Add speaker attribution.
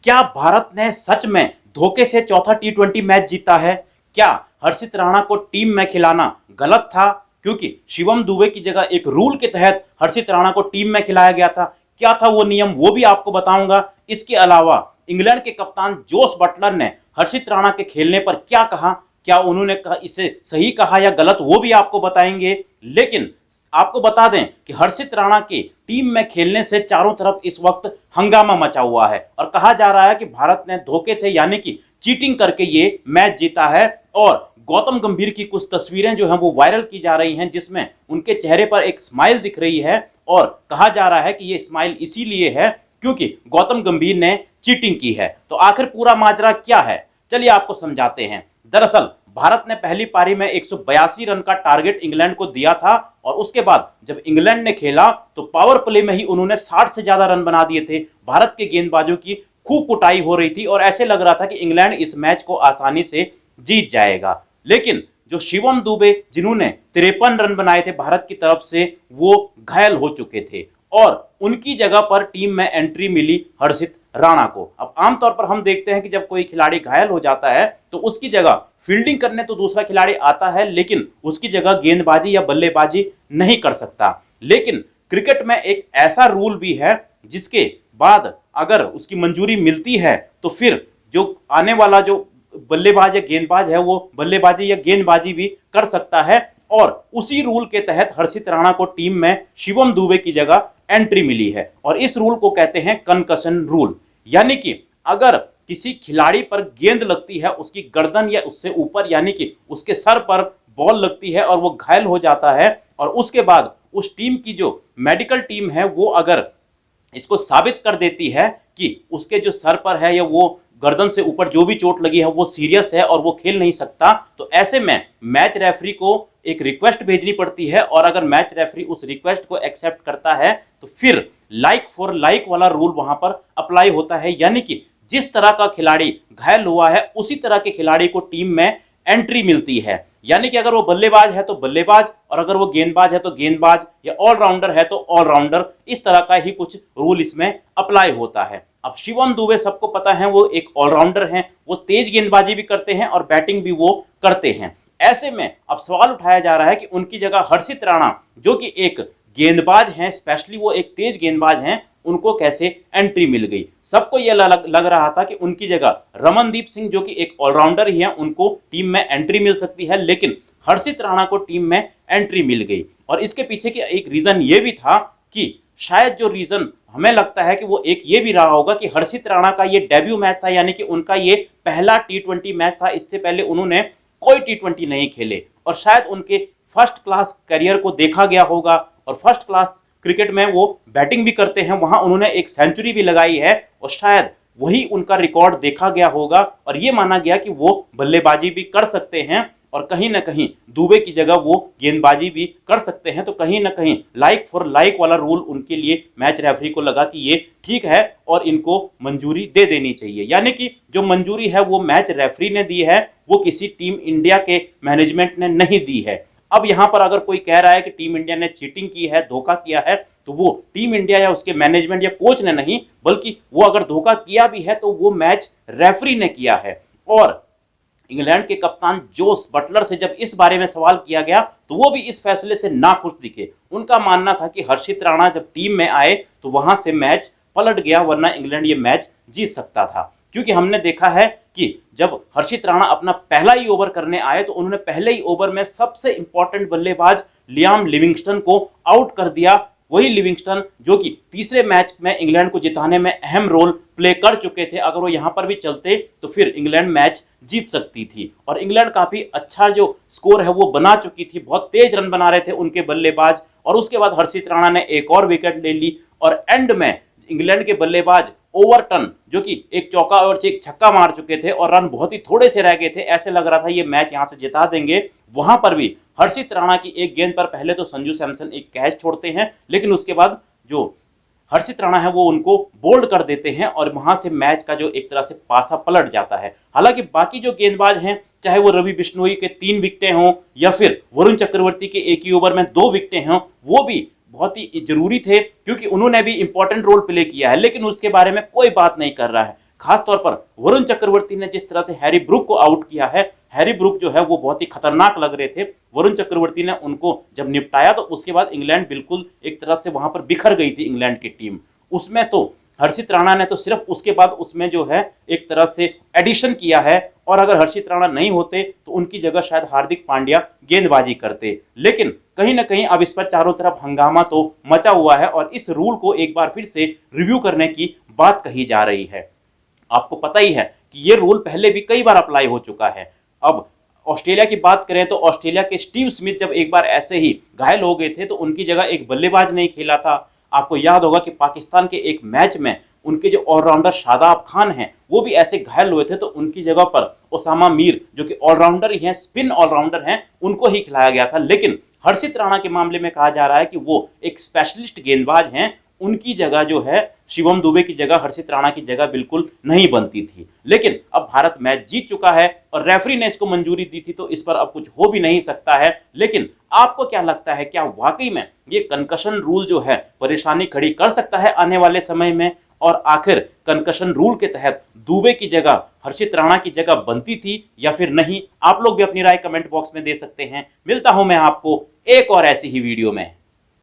Speaker 1: क्या भारत ने सच में धोखे से चौथा टी20 मैच जीता है? क्या हर्षित राणा को टीम में खिलाना गलत था? क्योंकि शिवम दुबे की जगह एक रूल के तहत हर्षित राणा को टीम में खिलाया गया था। क्या था वो नियम, वो भी आपको बताऊंगा। इसके अलावा इंग्लैंड के कप्तान जोस बटलर ने हर्षित राणा के खेलने पर क्या कहा, क्या उन्होंने कहा इसे सही कहा या गलत, वो भी आपको बताएंगे। लेकिन आपको बता दें कि हर्षित राणा के टीम में खेलने से चारों तरफ इस वक्त हंगामा मचा हुआ है और कहा जा रहा है कि भारत ने धोखे से यानी कि चीटिंग करके ये मैच जीता है। और गौतम गंभीर की कुछ तस्वीरें जो हैं वो वायरल की जा रही हैं जिसमें उनके चेहरे पर एक स्माइल दिख रही है और कहा जा रहा है कि ये स्माइल इसीलिए है क्योंकि गौतम गंभीर ने चीटिंग की है। तो आखिर पूरा माजरा क्या है, चलिए आपको समझाते हैं। दरअसल भारत ने पहली पारी में 182 रन का टारगेट इंग्लैंड को दिया था और उसके बाद जब इंग्लैंड ने खेला तो पावर प्ले में ही उन्होंने 60 से ज्यादा रन बना दिए थे। भारत के गेंदबाजों की खूब कुटाई हो रही थी और ऐसे लग रहा था कि इंग्लैंड इस मैच को आसानी से जीत जाएगा। लेकिन जो शिवम दुबे जिन्होंने 53 रन बनाए थे भारत की तरफ से, वो घायल हो चुके थे और उनकी जगह पर टीम में एंट्री मिली हर्षित राणा को। अब आमतौर पर हम देखते हैं कि जब कोई खिलाड़ी घायल हो जाता है तो उसकी जगह फील्डिंग करने तो दूसरा खिलाड़ी आता है लेकिन उसकी जगह गेंदबाजी या बल्लेबाजी नहीं कर सकता। लेकिन क्रिकेट में एक ऐसा रूल भी है जिसके बाद अगर उसकी मंजूरी मिलती है तो फिर जो आने वाला जो बल्लेबाज या गेंदबाज है वो बल्लेबाजी या गेंदबाजी भी कर सकता है। और उसी रूल के तहत हर्षित राणा को टीम में शिवम दुबे की जगह एंट्री मिली है और इस रूल को कहते हैं कंकशन रूल। यानी कि अगर किसी खिलाड़ी पर गेंद लगती है, उसकी गर्दन या उससे ऊपर यानी कि उसके सर पर बॉल लगती है और वो घायल हो जाता है और उसके बाद उस टीम की जो मेडिकल टीम है वो अगर इसको साबित कर देती है कि उसके जो सर पर है या वो गर्दन से ऊपर जो भी चोट लगी है वो सीरियस है और वो खेल नहीं सकता, तो ऐसे में मैच रेफरी को एक रिक्वेस्ट भेजनी पड़ती है और अगर मैच रेफरी उस रिक्वेस्ट को एक्सेप्ट करता है तो फिर लाइक फॉर लाइक वाला रूल वहां पर अप्लाई होता है। यानी कि जिस तरह का खिलाड़ी घायल हुआ है उसी तरह के खिलाड़ी को टीम में एंट्री मिलती है। यानी कि अगर वो बल्लेबाज है तो बल्लेबाज और अगर वो गेंदबाज है तो गेंदबाज या ऑलराउंडर है तो ऑलराउंडर, इस तरह का ही कुछ रूल इसमें अप्लाई होता है। अब शिवम दुबे सबको पता है वो एक ऑलराउंडर हैं, वो तेज गेंदबाजी भी करते हैं और बैटिंग भी वो करते हैं। ऐसे में अब सवाल उठाया जा रहा है कि उनकी जगह हर्षित राणा जो कि एक गेंदबाज हैं, स्पेशली वो एक तेज गेंदबाज हैं, उनको कैसे एंट्री मिल गई। सबको यह लग रहा था कि उनकी जगह रमनदीप सिंह जो कि एक ऑलराउंडर ही है उनको टीम में एंट्री मिल सकती है, लेकिन हर्षित राणा को टीम में एंट्री मिल गई। और इसके पीछे की एक रीजन ये भी था कि शायद जो रीजन हमें लगता है कि वो एक ये भी रहा होगा कि हर्षित राणा का ये डेब्यू मैच था, यानी कि उनका ये पहला टी20 मैच था। इससे पहले उन्होंने कोई टी20 नहीं खेले और शायद उनके फर्स्ट क्लास करियर को देखा गया होगा और फर्स्ट क्लास क्रिकेट में वो बैटिंग भी करते हैं, वहां उन्होंने एक सेंचुरी भी लगाई है और शायद वही उनका रिकॉर्ड देखा गया होगा और ये माना गया कि वो बल्लेबाजी भी कर सकते हैं और कहीं ना कहीं दुबे की जगह वो गेंदबाजी भी कर सकते हैं। तो कहीं ना कहीं लाइक फॉर लाइक वाला रूल उनके लिए मैच रेफरी को लगा कि ये ठीक है और इनको मंजूरी दे देनी चाहिए। यानी कि जो मंजूरी है वो मैच रेफरी ने दी है, वो किसी टीम इंडिया के मैनेजमेंट ने नहीं दी है। अब यहां पर अगर कोई कह रहा है कि टीम इंडिया ने चीटिंग की है, धोखा किया है, तो वो टीम इंडिया या उसके मैनेजमेंट या कोच ने नहीं, बल्कि वो अगर धोखा किया भी है तो वो मैच रेफरी ने किया है। और इंग्लैंड के कप्तान जोस बटलर से जब इस बारे में सवाल किया गया तो वो भी इस फैसले से नाखुश दिखे। उनका मानना था कि हर्षित राणा जब टीम में आए तो वहां से मैच पलट गया, वरना इंग्लैंड ये मैच जीत सकता था। क्योंकि हमने देखा है कि जब हर्षित राणा अपना पहला ही ओवर करने आए तो उन्होंने पहले ही ओवर में सबसे इंपॉर्टेंट बल्लेबाज लियाम लिविंगस्टन को आउट कर दिया। वही लिविंगस्टन जो कि तीसरे मैच में इंग्लैंड को जिताने में अहम रोल प्ले कर चुके थे, अगर वो यहां पर भी चलते तो फिर इंग्लैंड मैच जीत सकती थी। और इंग्लैंड काफी अच्छा जो स्कोर है वो बना चुकी थी, बहुत तेज रन बना रहे थे उनके बल्लेबाज। और उसके बाद हर्षित राणा ने एक और विकेट ले ली और एंड में इंग्लैंड के बल्लेबाज ओवरटन जो कि एक चौका और एक छक्का मार चुके थे और रन बहुत ही थोड़े से रह गए थे, ऐसे लग रहा था ये मैच यहां से जिता देंगे। वहां पर भी हर्षित राणा की एक गेंद पर पहले तो संजू सैमसन एक कैच छोड़ते हैं, लेकिन उसके बाद जो हर्षित राणा है वो उनको बोल्ड कर देते हैं और वहां से मैच का जो एक तरह से पासा पलट जाता है। हालांकि बाकी जो गेंदबाज हैं, चाहे वो रवि बिश्नोई के 3 विकेटें हों या फिर वरुण चक्रवर्ती के एक ही ओवर में 2 विकेटें हों, वो भी बहुत ही जरूरी थे क्योंकि उन्होंने भी इंपॉर्टेंट रोल प्ले किया है, लेकिन उसके बारे में कोई बात नहीं कर रहा है। खास तौर पर वरुण चक्रवर्ती ने जिस तरह से हैरी ब्रूक को आउट किया है, हैरी ब्रूक जो है वो बहुत ही खतरनाक लग रहे थे। वरुण चक्रवर्ती ने उनको जब निपटाया तो उसके बाद इंग्लैंड बिल्कुल एक तरह से वहां पर बिखर गई थी इंग्लैंड की टीम। उसमें तो हर्षित राणा ने तो सिर्फ उसके बाद उसमें जो है एक तरह से एडिशन किया है, और अगर हर्षित राणा नहीं होते तो उनकी जगह शायद हार्दिक पांड्या गेंदबाजी करते। लेकिन कहीं ना कहीं अब इस पर चारों तरफ हंगामा तो मचा हुआ है और इस रूल को एक बार फिर से रिव्यू करने की बात कही जा रही है। आपको पता ही है कि ये रूल पहले भी कई बार अप्लाई हो चुका है। अब ऑस्ट्रेलिया की बात करें तो ऑस्ट्रेलिया के स्टीव स्मिथ जब एक बार ऐसे ही घायल हो गए थे तो उनकी जगह एक बल्लेबाज नहीं खेला था। आपको याद होगा कि पाकिस्तान के एक मैच में उनके जो ऑलराउंडर शादाब खान हैं वो भी ऐसे घायल हुए थे, तो उनकी जगह पर ओसामा मीर जो कि ऑलराउंडर ही हैं, स्पिन ऑलराउंडर हैं, उनको ही खिलाया गया था। लेकिन हर्षित राणा के मामले में कहा जा रहा है कि वो एक स्पेशलिस्ट गेंदबाज हैं, उनकी जगह जो है शिवम दुबे की जगह, हर्षित राणा की जगह बिल्कुल नहीं बनती थी। लेकिन अब भारत मैच जीत चुका है और रेफरी ने इसको मंजूरी दी थी, तो इस पर अब कुछ हो भी नहीं सकता है। लेकिन आपको क्या लगता है, क्या वाकई में ये कंकशन रूल जो है परेशानी खड़ी कर सकता है आने वाले समय में? और आखिर कंकशन रूल के तहत दुबे की जगह हर्षित राणा की जगह बनती थी या फिर नहीं? आप लोग भी अपनी राय कमेंट बॉक्स में दे सकते हैं। मिलता हूं मैं आपको एक और ऐसी ही वीडियो में।